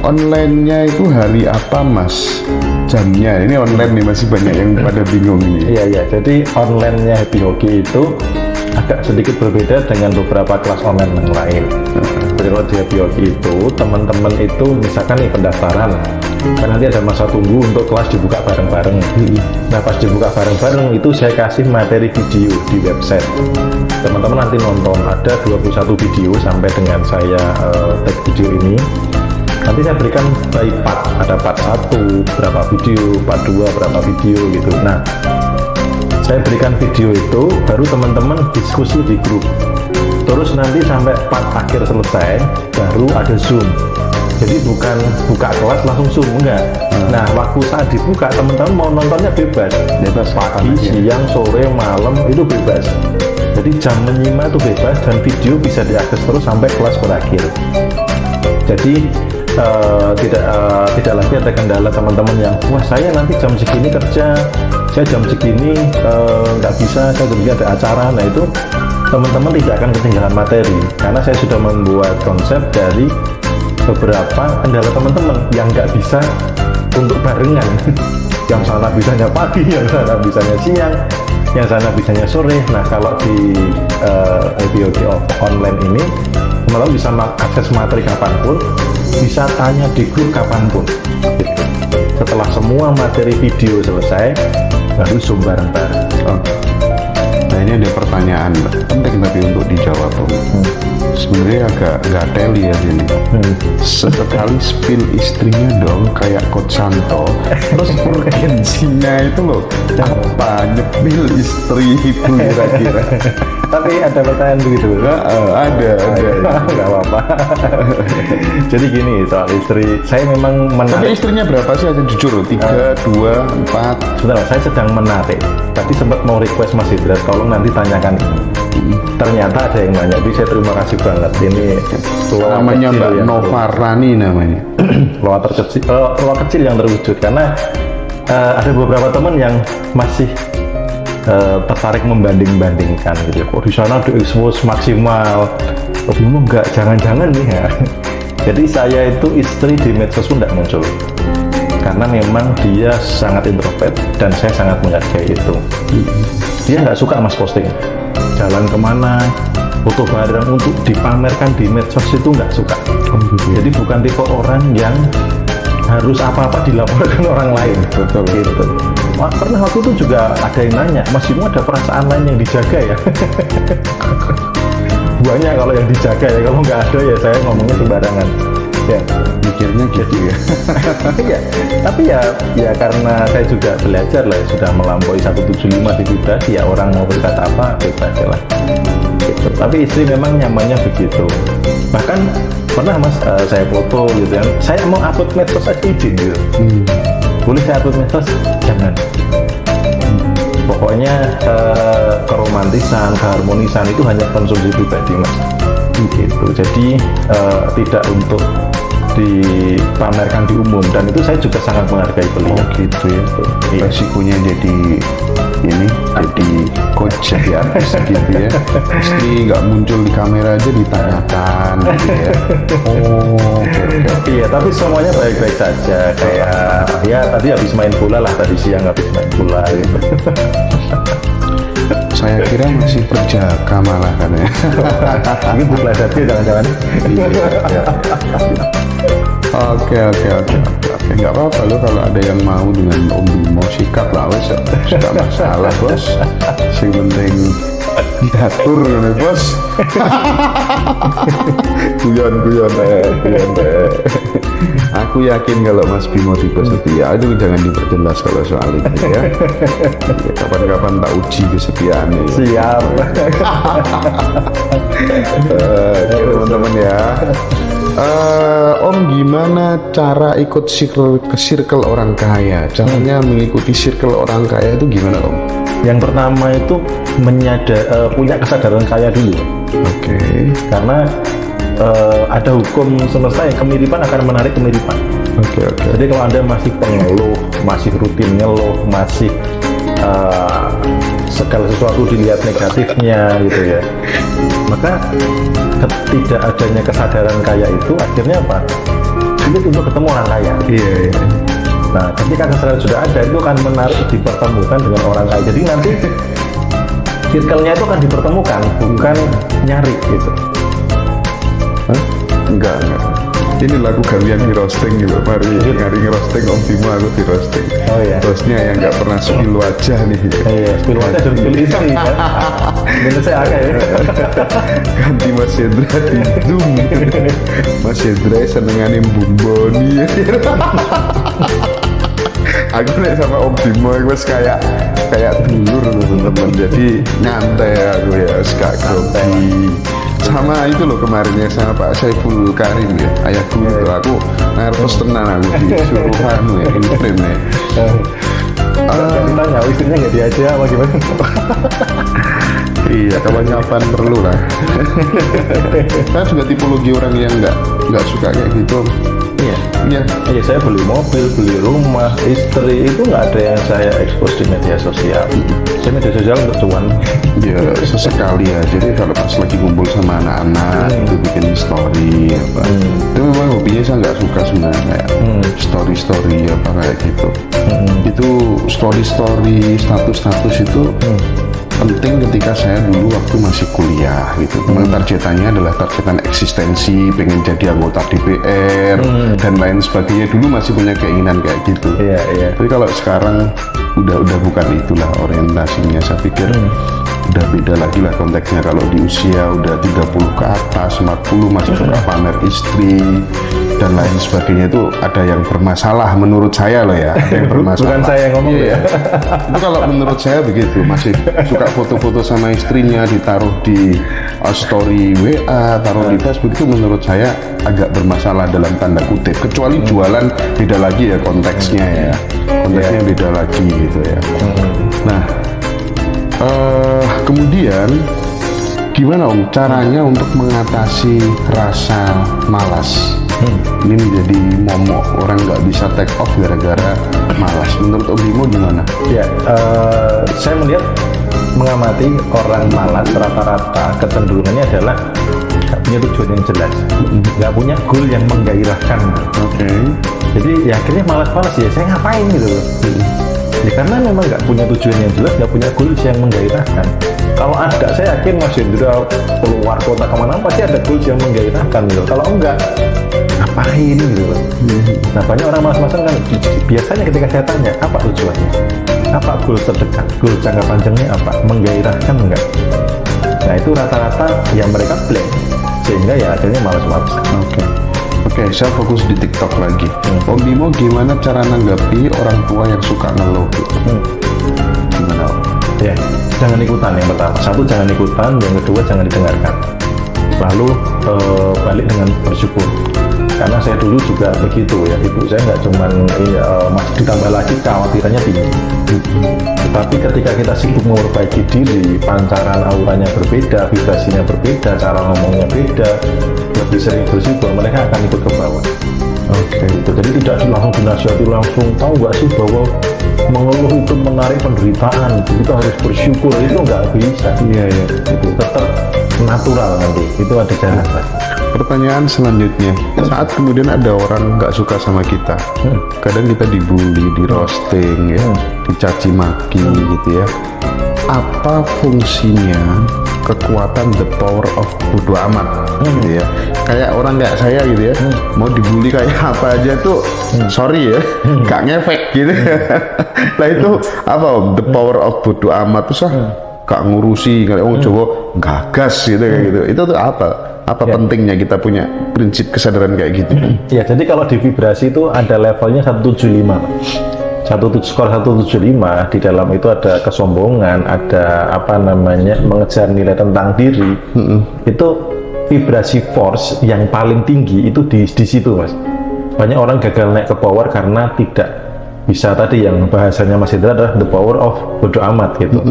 online-nya itu hari apa Mas? Jamnya, ini online nih masih banyak yang pada bingung ini. Iya, jadi online-nya Happy Hoki itu agak sedikit berbeda dengan beberapa kelas online yang lain. Jadi kalau di Happy Hoki itu, teman-teman itu misalkan nih pendaftaran, kan nanti ada masa tunggu untuk kelas dibuka bareng-bareng. Nah pas dibuka bareng-bareng itu saya kasih materi video di website. Teman-teman nanti nonton, ada 21 video sampai dengan saya tag video ini. Nanti saya berikan by part, ada part 1 berapa video, part 2 berapa video gitu. Nah saya berikan video itu, baru teman-teman diskusi di grup. Terus nanti sampai part akhir selesai, baru ada Zoom. Jadi bukan buka kelas langsung Zoom, enggak. Nah waktu saat dibuka, teman-teman mau nontonnya bebas. Bebas pagi, siang, sore, malam, itu bebas. Jadi jam menyimak itu bebas, dan video bisa diakses terus sampai kelas berakhir. Jadi tidak lagi ada kendala teman-teman yang wah saya nanti jam segini kerja, saya jam segini nggak bisa, saya juga ada acara. Nah itu teman-teman tidak akan ketinggalan materi karena saya sudah membuat konsep dari beberapa kendala teman-teman yang nggak bisa untuk barengan. Yang sana bisanya pagi, yang sana bisanya siang, yang sana bisanya sore. Nah kalau di Happy Hoki online ini malah bisa akses materi kapanpun, bisa tanya di grup kapanpun. Setelah semua materi video selesai, baru Zoom bareng-bareng. Nah ini ada pertanyaan penting tapi untuk dijawab. Sebenarnya agak nggak teli ya ini. Sesekali spill istrinya dong kayak Coach Santo. Terus urgensinya itu loh apa nyepil istri itu kira-kira. Tapi ada pertanyaan begitu? Ada. Nggak apa-apa. Jadi gini soal istri, saya memang menarik. Tapi istrinya berapa sih? Ada jujur 3, 2, 4. Sebentar, saya sedang menarik. Tadi sempat mau request Mas Indra, tolong nanti tanyakan ini. Ternyata ada yang nanya, jadi saya terima kasih banget. Ini namanya Mbak Nova Rani namanya. Peluang kecil yang terwujud karena ada beberapa teman yang masih tertarik membanding-bandingkan gitu. Kok di sana di expose maksimal, bingung nggak? Jangan-jangan nih ya. Jadi saya itu istri di medsos pun tidak muncul karena memang dia sangat introvert dan saya sangat menghargai itu. Dia nggak suka Mas posting jalan kemana, foto bareng untuk dipamerkan di medsos itu nggak suka. Jadi bukan tipe orang yang harus apa-apa dilaporkan orang lain. Betul gitu. Pernah waktu itu juga ada yang nanya, Mas Bimo ada perasaan lain yang dijaga ya? Banyak kalau yang dijaga ya, kalau nggak ada ya saya ngomongnya sembarangan. Ya, mikirnya gitu ya. Ya, tapi ya karena saya juga belajar lah, sudah melampaui 175 di vibrasi ya, orang mau berkata apa bebas lah. Gitu. Tapi istri memang nyamannya begitu. Bahkan pernah Mas saya foto gitu kan, saya mau upload medsos saya izin gitu. Boleh saya upload medsos? Jangan. Pokoknya keromantisan, keharmonisan itu hanya konsumsi pribadi Mas. Gitu. Jadi tidak untuk dipamerkan di umum, dan itu saya juga sangat menghargai beliau. Gitu ya. Resikonya jadi coach ya, gitu ya. Istri nggak muncul di kamera aja ditanyakan gitu ya. Iya, tapi semuanya baik-baik saja. Kayak ya tadi habis main bola lah, tadi siang habis main bola gitu. Saya kira masih berjaga malah kan ya. Ini belajar dia jangan-jangan. Oke, nggak apa-apa loh kalau ada yang mau dengan Om Bimo, sikat lah wes, sudah masalah bos. Yang penting diatur nih bos. Guyon. Aku yakin kalau Mas Bimo tipe setia, itu jangan diperjelas kalau soal itu ya. Kapan-kapan tak uji kesetiaannya. Siap. Oke teman-teman ya. Om, gimana cara ikut circle orang kaya? Caranya mengikuti circle orang kaya itu gimana Om? Yang pertama itu punya kesadaran kaya dulu. Oke. Karena ada hukum semesta yang kemiripan akan menarik kemiripan. Oke. Jadi kalau Anda masih pengeluh, masih rutin ngeluh, masih segala sesuatu dilihat negatifnya gitu ya, maka tidak adanya kesadaran kaya itu akhirnya apa? sulit untuk ketemu orang kaya. Iya. Nah, ketika kesadaran sudah ada, itu akan menarik dipertemukan dengan orang kaya. Jadi nanti circle-nya itu akan dipertemukan, bukan nyari gitu. Hah? Enggak. Ini lagu kalian di roasting gitu. Mari ngari roasting Om Bimo, aku di roasting. Oh iya. Hostnya yang nggak pernah spill wajah nih. Iya, spill wajah dan spill istri kan. Bener saya agak ya. Ganti Mas Hendra di Zoom. Mas Hendra senenganin bumboni. Aku nih sama Om Bimo wes kayak dulur teman-teman. Jadi nyantai aku ya, santai. Sama itu loh kemarin ya sama Pak Saiful Karim ya, ayah dulu tuh aku nervous tenan aku disuruh kamu ya, imprint ya. Ditanya, istrinya nggak diajak apa gimana? Iya, kapan-kapan perlu lah. Saya juga tipologi orang yang nggak suka kayak gitu. Iya. Iya. Iya, saya beli mobil, beli rumah, istri, itu nggak ada yang saya expose di media sosial. Saya media sosial untuk cuan. Ya sesekali ya. Jadi kalau pas lagi kumpul sama anak-anak itu bikin story apa. Itu memang hobinya saya nggak suka sebenarnya kayak story apa kayak gitu. Itu story status itu penting ketika saya dulu waktu masih kuliah gitu. Memang targetannya adalah targetan eksistensi, pengen jadi anggota DPR dan lain sebagainya. Dulu masih punya keinginan kayak gitu. Iya, iya. Tapi kalau sekarang udah bukan itulah orientasinya. Saya pikir udah beda lagi lah konteksnya. Kalau di usia udah 30 ke atas, 40 masih suka pamer istri dan lain sebagainya, itu ada yang bermasalah menurut saya loh ya. Ada yang bermasalah. Bukan saya yang ngomong ya. Itu kalau menurut saya begitu, masih suka foto-foto sama istrinya ditaruh di story WA, taruh di Facebook, itu menurut saya agak bermasalah dalam tanda kutip. Kecuali jualan beda lagi ya konteksnya ya. Konteksnya beda lagi gitu ya. Nah, kemudian gimana Om caranya untuk mengatasi rasa malas? Ini menjadi momok, orang nggak bisa take off gara-gara malas. Menurut Om Bimo gimana? Ya, saya melihat mengamati orang malas rata-rata kecenderungannya adalah nggak punya tujuan yang jelas, nggak punya goal yang menggairahkan. Oke. Jadi ya akhirnya malas-malas ya, saya ngapain gitu loh. Ya karena memang nggak punya tujuan yang jelas, nggak punya goals yang menggairahkan. Kalau ada, saya yakin Mas Hendra keluar kota kemana pasti ada goals yang menggairahkan gitu. Kalau enggak, ngapain gitu loh. Nah banyak orang malas-malasan kan, biasanya ketika saya tanya, apa tujuannya? Apa goal terdekat? Goal jangka panjangnya apa? Menggairahkan enggak? Nah itu rata-rata yang mereka blank, sehingga ya akhirnya malas-malasan. Oke, saya fokus di TikTok lagi. Om Bimo gimana cara nanggapi orang tua yang suka ngeluh? Gimana Om? Ya, jangan ikutan yang pertama. Satu, jangan ikutan. Yang kedua, jangan didengarkan. Lalu balik dengan bersyukur. Karena saya dulu juga begitu ya. Ibu saya nggak cuman masih ditambah lagi kekhawatirannya tinggi. Tapi ketika kita sibuk memperbaiki diri, pancaran auranya berbeda, vibrasinya berbeda, cara ngomongnya beda, lebih sering bersyukur, mereka akan ikut ke bawah. Oke, itu jadi tidak langsung dinasihati langsung. Tahu nggak sih bahwa mengeluh itu menarik penderitaan, kita harus bersyukur, itu nggak bisa. Iya. Itu tetap natural nanti, itu ada jalan. Pertanyaan selanjutnya, saat kemudian ada orang nggak suka sama kita, kadang kita dibully, di roasting, ya, dicaci maki gitu ya. Apa fungsinya kekuatan the power of bodo amat gitu ya? Kayak orang kayak saya gitu ya, mau dibully kayak apa aja tuh, sorry ya, gak ngefek gitu. Nah itu apa Om? The power of bodo amat tuh gak ngurusi, kayak orang Jawa gagas gitu kayak gitu. Itu tuh apa? Apa pentingnya kita punya prinsip kesadaran kayak gitu? Ya, jadi kalau di vibrasi itu ada levelnya 175. Skor 175 di dalam itu ada kesombongan, ada mengejar nilai tentang diri. Itu vibrasi force yang paling tinggi itu di situ, Mas. Banyak orang gagal naik ke power karena tidak bisa tadi yang bahasanya Mas Indra adalah the power of bodo amat gitu.